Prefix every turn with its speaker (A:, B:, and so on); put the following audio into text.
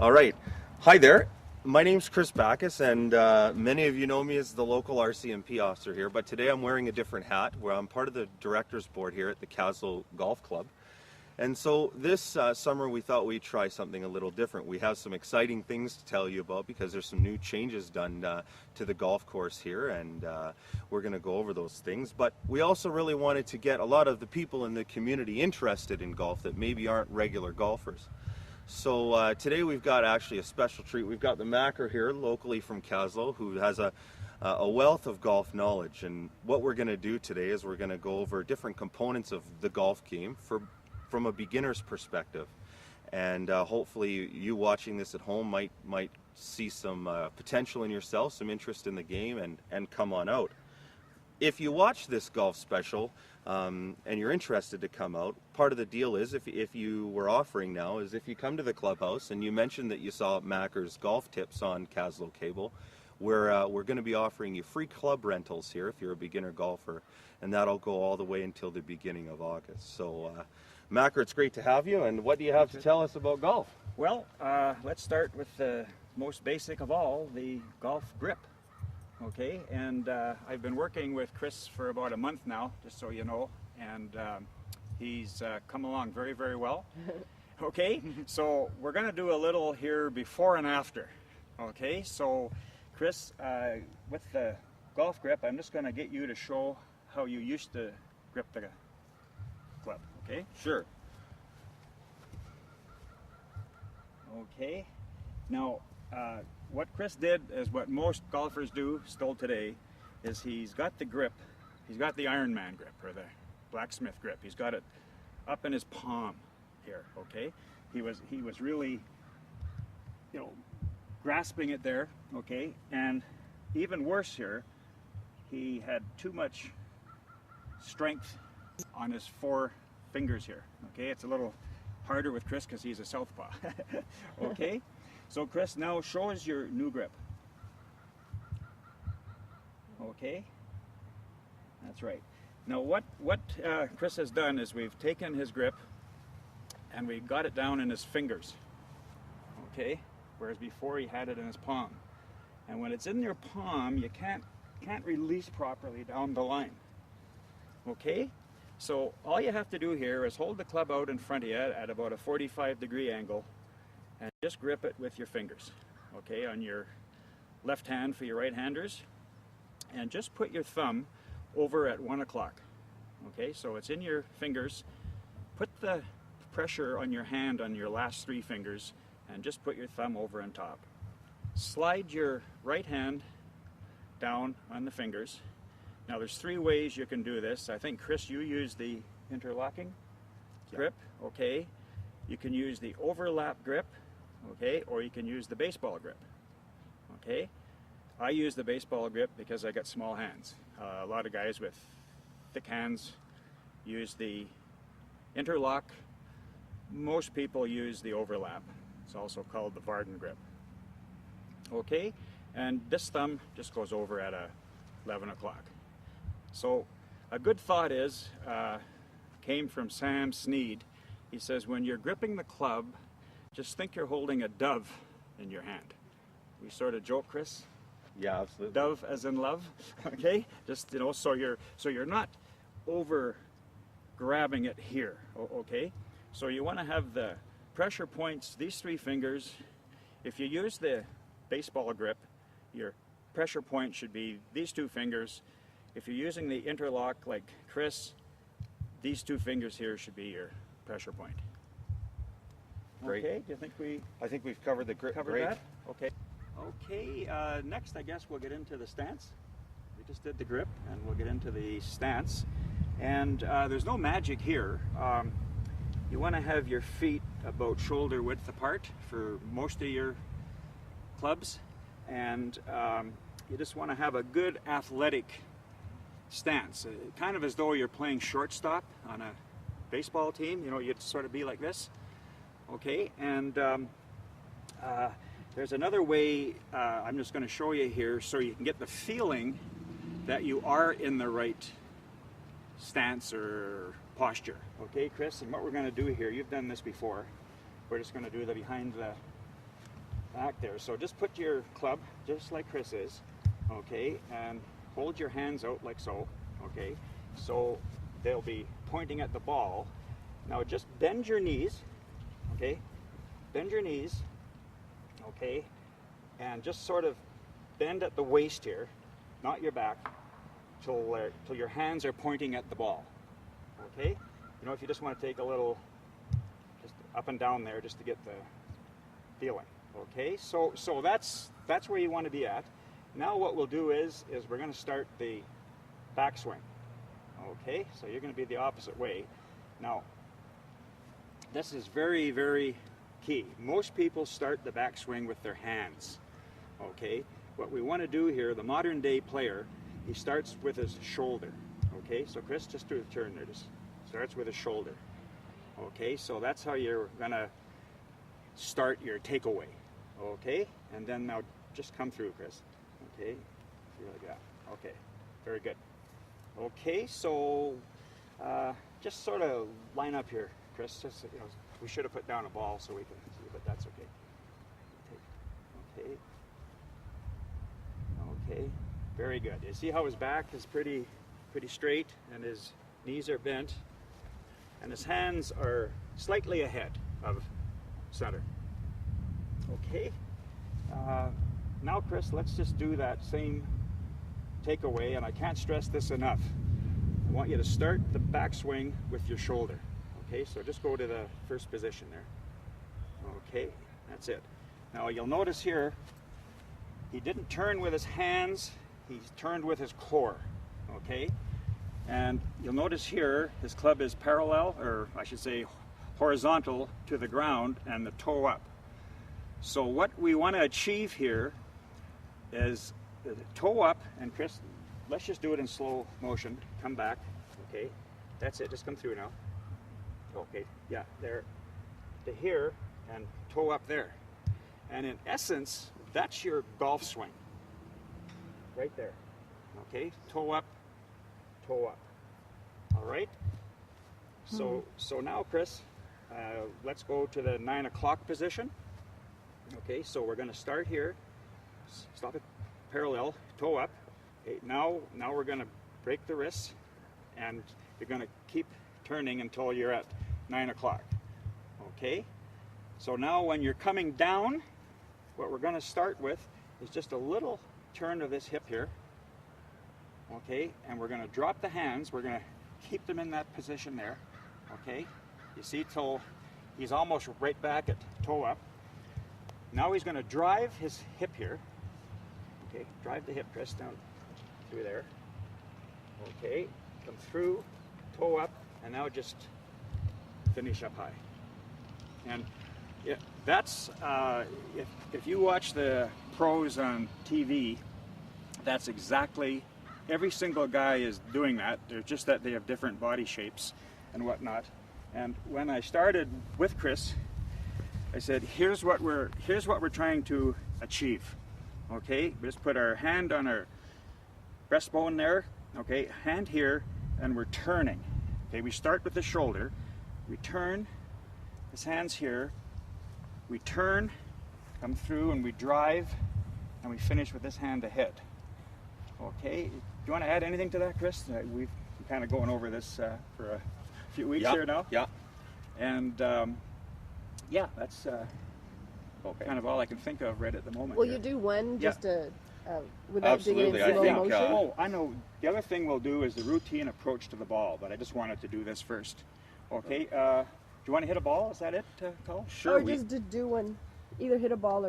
A: All right. Hi there. My name's Chris Backus, and many of you know me as the local RCMP officer here, but today I'm wearing a different hat where I'm part of the director's board here at the Macker Golf Club. And so this summer we thought we'd try something a little different. We have some exciting things to tell you about because there's some new changes done to the golf course here, and we're going to go over those things. But we also really wanted to get a lot of the people in the community interested in golf that maybe aren't regular golfers. So today we've got actually a special treat. We've got the Macker here locally from Caslow, who has a wealth of golf knowledge. And what we're going to do today is we're going to go over different components of the golf game from a beginner's perspective. And hopefully you watching this at home might see some potential in yourself, some interest in the game, and come on out. If you watch this golf special and you're interested to come out, part of the deal is, if you were offering now, is if you come to the clubhouse and you mentioned that you saw Macker's golf tips on Caslow Cable, we're going to be offering you free club rentals here if you're a beginner golfer, and that'll go all the way until the beginning of August. So Macker, it's great to have you, and what do you have to tell us about golf?
B: Well, let's start with the most basic of all, the golf grip. Okay, and I've been working with Chris for about a month now, just so you know, and he's come along very, very well. Okay, so we're going to do a little here before and after. Okay, so Chris, with the golf grip, I'm just going to get you to show how you used to grip the club. Okay?
A: Sure.
B: Okay, now what Chris did is what most golfers do still today, is he's got the grip, he's got the Iron Man grip, or the blacksmith grip. He's got it up in his palm here, okay? He was really, you know, grasping it there, okay? And even worse here, he had too much strength on his four fingers here, okay? It's a little harder with Chris because he's a southpaw, okay? So Chris, now show us your new grip. Okay, that's right. Now what Chris has done is we've taken his grip and we got it down in his fingers. Okay, whereas before he had it in his palm. And when it's in your palm, you can't release properly down the line. Okay, so all you have to do here is hold the club out in front of you at about a 45-degree angle, and just grip it with your fingers, okay, on your left hand for your right-handers, and just put your thumb over at 1 o'clock, okay, so it's in your fingers. Put the pressure on your hand on your last 3 fingers, and just put your thumb over on top. Slide your right hand down on the fingers. Now there's 3 ways you can do this. I think, Chris, you use the interlocking grip, okay. You can use the overlap grip, okay, or you can use the baseball grip, okay. I use the baseball grip because I got small hands. A lot of guys with thick hands use the interlock. Most people use the overlap. It's also called the Varden grip. Okay, and this thumb just goes over at 11 o'clock. So a good thought is, came from Sam Sneed. He says, when you're gripping the club, just think you're holding a dove in your hand. We sort of joke, Chris?
A: Yeah, absolutely.
B: Dove as in love, okay? Just, you know, so you're not over grabbing it here, okay? So you want to have the pressure points, these 3 fingers. If you use the baseball grip, your pressure point should be these 2 fingers. If you're using the interlock like Chris, these 2 fingers here should be your pressure point.
A: Great.
B: Okay, do you think
A: I think we've covered the grip.
B: covered
A: Great.
B: that? Okay. Okay, next I guess we'll get into the stance. We just did the grip, and we'll get into the stance. And there's no magic here. You want to have your feet about shoulder width apart for most of your clubs, and you just want to have a good athletic stance, kind of as though you're playing shortstop on a baseball team. You know, you'd sort of be like this. Okay, and there's another way I'm just going to show you here so you can get the feeling that you are in the right stance or posture. Okay, Chris, and what we're going to do here, you've done this before, we're just going to do the behind the back there. So just put your club just like Chris is, okay, and hold your hands out like so, okay, so they'll be pointing at the ball. Now just bend your knees, okay, bend your knees, okay, and just sort of bend at the waist here, not your back, till your hands are pointing at the ball, okay. You know, if you just want to take a little just up and down there just to get the feeling, okay. So that's where you want to be at. Now what we'll do is we're going to start the backswing, okay. So you're going to be the opposite way. Now this is very, very key. Most people start the backswing with their hands, okay. What we want to do here, the modern day player, he starts with his shoulder, okay. So Chris, just do the turn there, just starts with his shoulder, okay. So that's how you're going to start your takeaway, okay. And then now just come through, Chris, okay. Like that. Okay, very good. Okay, so just sort of line up here, Chris. Just, you know, we should have put down a ball so we can see, but that's okay. Okay. Okay. Very good. You see how his back is pretty straight and his knees are bent and his hands are slightly ahead of center. Okay. Now, Chris, let's just do that same takeaway, and I can't stress this enough. I want you to start the backswing with your shoulder. Okay, so just go to the first position there. Okay, that's it. Now you'll notice here, he didn't turn with his hands, he turned with his core. Okay, and you'll notice here, his club is parallel, or I should say horizontal to the ground, and the toe up. So what we want to achieve here is the toe up, and Chris, let's just do it in slow motion. Come back, okay, that's it, just come through now. Okay, yeah, there to here and toe up there. And in essence, that's your golf swing. Right there. Okay, toe up, toe up. All right? So now, Chris, let's go to the 9 o'clock position. Okay, so we're going to start here. Stop it parallel, toe up. Okay, now we're going to break the wrists, and you're going to keep turning until you're at 9 o'clock. Okay, so now when you're coming down, what we're going to start with is just a little turn of this hip here. Okay, and we're going to drop the hands. We're going to keep them in that position there. Okay, you see till he's almost right back at toe up. Now he's going to drive his hip here. Okay, drive the hip, Chris, down through there. Okay, come through, toe up, and now just finish up high. And yeah, that's, if you watch the pros on TV, that's exactly, every single guy is doing that. They're just that they have different body shapes and whatnot. And when I started with Chris, I said, here's what we're trying to achieve. Okay, we just put our hand on our breastbone there. Okay, hand here, and we're turning. Okay, we start with the shoulder. We turn, his hands here. We turn, come through, and we drive, and we finish with this hand ahead. Okay, do you want to add anything to that, Chris? We've been kind of going over this for a few weeks here now. Yeah. And yeah, that's kind of all I can think of right at the moment.
C: Will
B: here.
C: you do one just without digging in slow motion?
B: Oh, I know. The other thing we'll do is the routine approach to the ball, but I just wanted to do this first. Okay, do you want to hit a ball? Is that it, Cole?
C: Sure. Or just to do one, either hit a ball or